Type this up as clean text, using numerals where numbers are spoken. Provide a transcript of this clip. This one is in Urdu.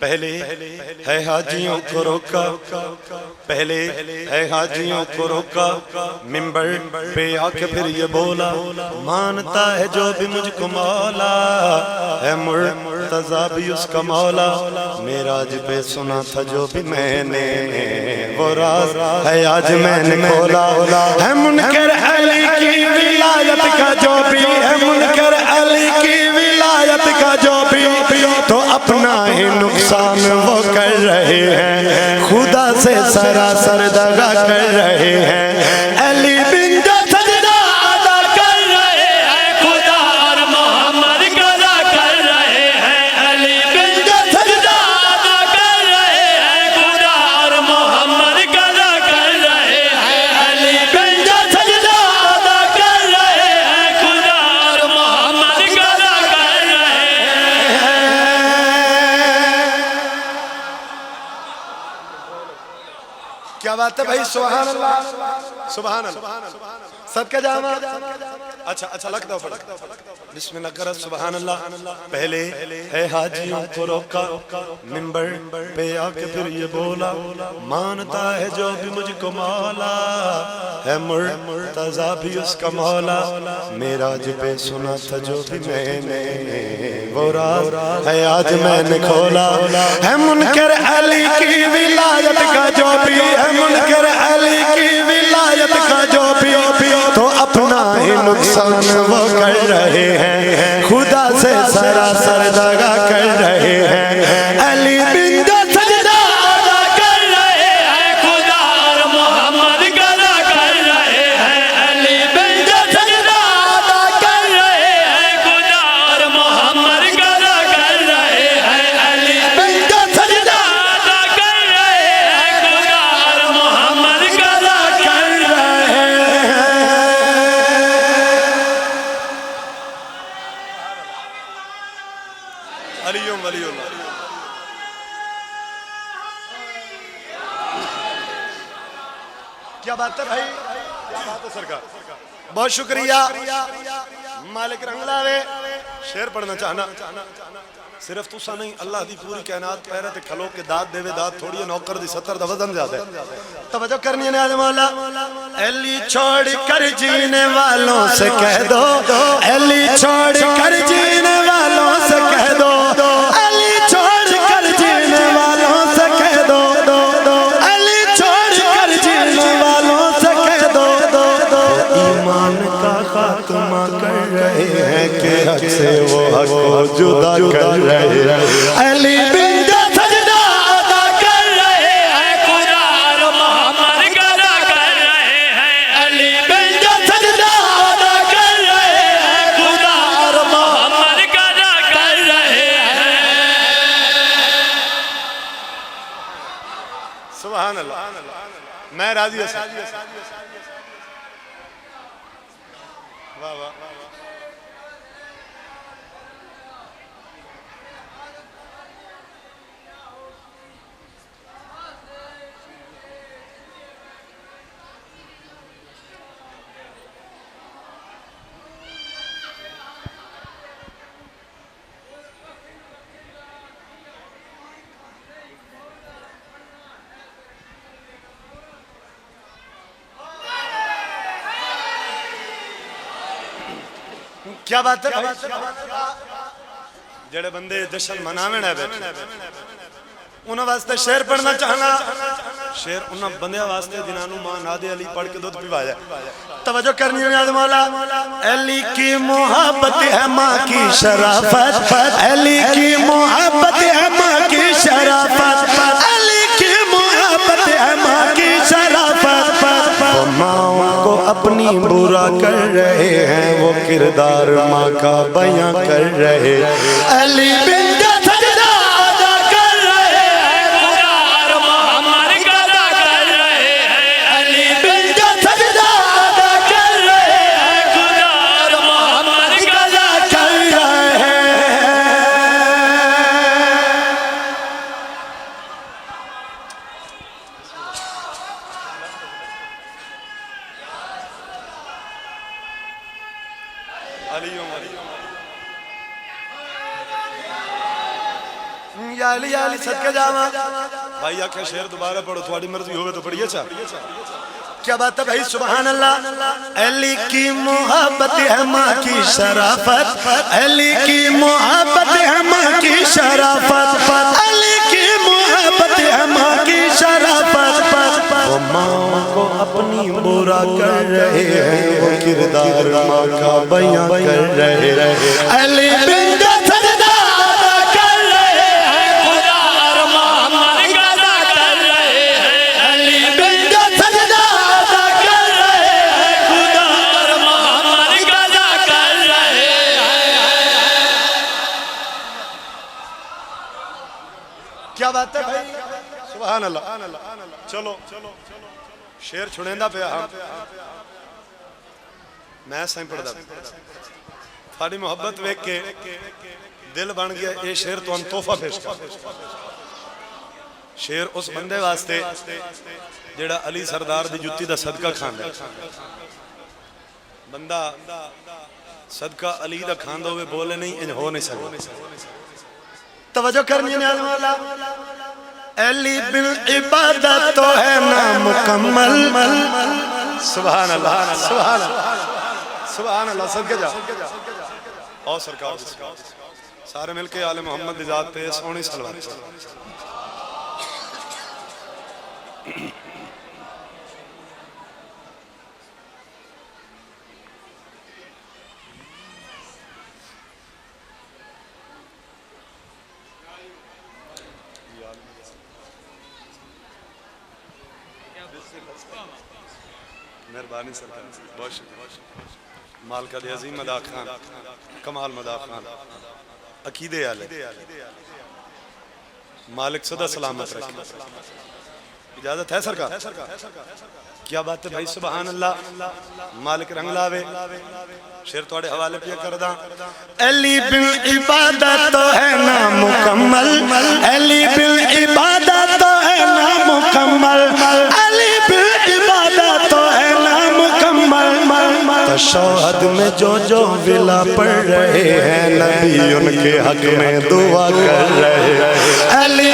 پہلے ہے حاجیوں کو روکا، پہلے ہے حاجیوں کو روکا، منبر پہ آ کے پھر یہ بولا، مانتا ہے جو بھی مجھ کو مولا ہے، مرتضیٰ بھی اس کا مولا، معراج پہ سنا تھا جو بھی میں نے، وہ راز ہے آج میں نے کھولا، ہے منکر علی کی ولایت کا جو بھی، ہے منکر علی کی ولایت کا جو بھی، تو اپنا ہی نقصان وہ کر رہے ہیں، خدا سے سراسر دغا کر رہے ہیں، علی بن جو سجدہ ادا کر رہے ہیں، خدا اور محمد قضا کر رہے ہیں، علی بن جو سجدہ ادا کر رہے ہیں، خدا اور محمد قضا کر رہے ہیں، علی بن جو سجدہ ادا کر رہے ہیں، خدا اور محمد قضا کر رہے ہیں۔ کیا بات ہے بھائی، سبحان اللہ سبحان اللہ صدقہ جامع، اچھا لکھ دو پڑھ، بسم اللہ کرو سبحان اللہ، پہلے ہے حاجیوں کو روکا، منبر پہ آ کے پھر یہ بولا، مانتا ہے جو بھی مجھ کو مولا ہے، مرتضیٰ بھی اس کا مولا، معراج پہ سنا تھا جو بھی میں نے، وہ راز ہے آج میں نے کھولا، ہے منکر علی کی ولایت کا جو بھی، ہے منکر علی کی ولایت کا جو بھی، تو اپنا ہی نقصان وہ کر رہے ہیں، خدا سے سراسر دغا کر رہے ہیں، علی بن جو سجدہ ادا کر رہے ہیں، خدا اور محمد قضا کر رہے ہیں، علی بن جو سجدہ ادا کر رہے ہیں، خدا اور محمد قضا کر رہے ہیں، علی بن جو سجدہ ادا کر رہے ہیں، خدا اور محمد قضا کر رہے ہیں۔ علیہم ولی اللہ، کیا بات ہے بھائی، کیا بات ہے سرکار، بہت شکریہ مالک رنگ لاوے، شعر پڑھنا چاہنا، صرف تسا نہیں اللہ دی پوری کائنات پیرے تے کھلو کے داد دے وے، داد تھوڑی ہے نوکر دی 70 دا وزن زیادہ ہے، توجہ کرنی ہے نیاز مولا، علی چھوڑ کر جینے والوں سے کہہ دو، علی چھوڑ کر جینے والوں سے کہہ دو، علی چھوڑ کر جینے والوں سے کہہ دو، علی چھوڑ کر جینے والوں سے کہہ دو، ایمان کا خاتمہ کر رہے ہیں کہ حق سے وہ حق کو جدا کر رہے ہیں، علی بن جو سجدہ ادا کر رہے ہیں، خدا اور محمد قضا کر رہے ہیں، علی بن جو سجدہ ادا کر رہے ہیں، خدا اور محمد قضا کر رہے ہیں۔ سبحان اللہ، میں راضی ہوں، واہ واہ، کیا بات ہے بھائی، جڑے بندے جشن مناویں ہے بیٹھے، انہاں واسطے شعر پڑھنا چاہنا، شعر انہاں بندیاں واسطے جنہاں نوں ماں نادے علی پڑھ کے دودھ پیوایا، توجہ کرنی ہے نیاز مولا، علی کی محبت ہے ماں کی شرافت، علی کی محبت ہے ماں کی شرافت، علی کی محبت ہے ماں کی شرافت، وہ ماں کو اپنی برا کر رہے ہیں، وہ کردار ماں کا بیان کر رہے ہیں، علی بن جو سجدہ ادا کر رہے ہیں، خدا اور محمد قضا کر رہے ہیں، علی بن جو سجدہ ادا کر رہے ہیں، خدا اور محمد قضا کر رہے ہیں۔ یا علی صدقے جاواں بھائی آکھے شعر دوبارہ پڑھو تھوڑی مرضی ہوئے تو پڑھیے چاہ کیا بات ہے بھائی سبحان اللہ علی کی محبت ہے ماں کی شرافت علی کی محبت ہے ماں کی شرافت علی کی محبت ہے ماں کی شرافت وہ ماں کو اپنی برا کر رہے ہیں وہ کردار ماں کا بیان کر رہے ہیں علی بن سجدہ کر رہے ہیں خدا ارمان مرغزہ کر رہے ہیں علی بن سجدہ کر رہے ہیں خدا ارمان مرغزہ کر رہے ہیں کیا بات ہے بھائی سبحان اللہ چلو شیر چھڑیندہ پہ میں سائیں پڑھ دا تھاڑی محبت ویک کے دل بن گیا یہ شیر تو ہم توفہ پیش کر شیر اس بندے واسطے جیڑا علی سردار دی جتی دا صدقہ کھاندے بندہ صدقہ علی دا کھاندہ ہوئے بولے نہیں انج ہو نہیں سکتے توجہ کرنی نیاز مولا علی بن عبادت تو ہے نامکمل سبحان اللہ سبحان اللہ سبحان اللہ صدقے جا اور سرکار سارے مل کے آل محمد دی ذات پہ سونی سلوات مہربانی سرکار بہت شکریہ مالکہ دی عظیم مدا خان کمال مدا خان عقیدے آلے مالک صدا سلامت رکھے اجازت ہے سرکار کیا بات ہے بھائی سبحان اللہ مالک رنگ لاوے شیر توڑے حوالے پہ کردہ علی بن عبادت تو ہے نامکمل علی بن عبادت تو ہے نامکمل علی بن عبادت تو ہے نامکمل تشہد میں جو ولا پڑھ رہے ہیں نبی ان کے حق میں دعا کر رہے ہیں علی